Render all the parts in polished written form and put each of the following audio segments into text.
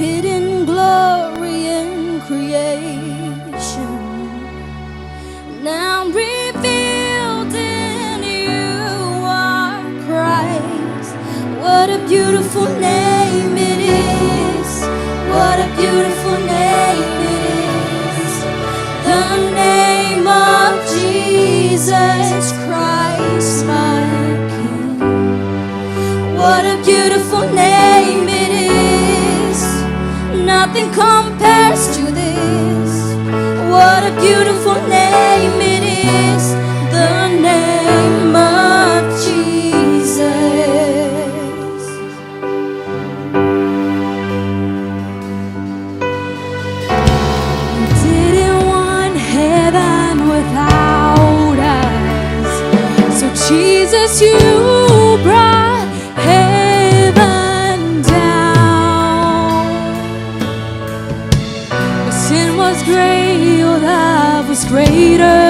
hidden glory in creation, now revealed in you are Christ. What a beautiful name it is. What a beautiful name it is. The name of Jesus Christ, my King. What a beautiful name it is. Nothing compares to this. What a beautiful name it is. The name of Jesus. You didn't want heaven without us, so Jesus, you brought heaven down. But sin was great, your love was greater.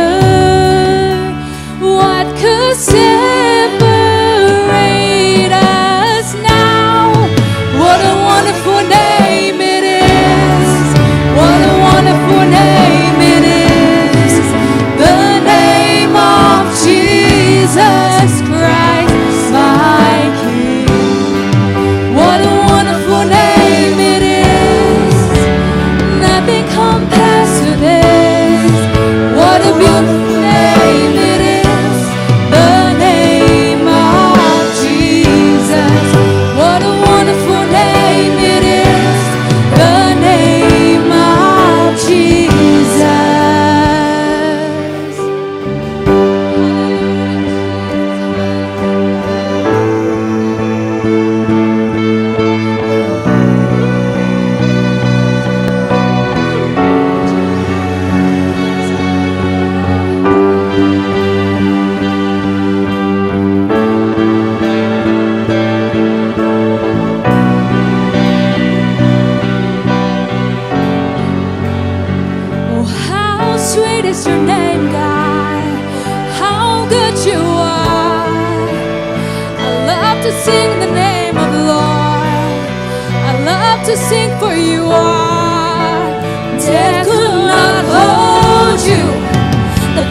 What could separate us now? What a wonderful name it is. What a wonderful name it is. The name of Jesus Christ, my King. What a wonderful name it is. Nothing compares to this. What a beautiful name it is. The name of Jesus. What a wonderful name it is. The name of Jesus. Oh, how sweet is your name, God. How good you are. I love to sing the name of the Lord. I love to sing for you are. Death could not hold you. The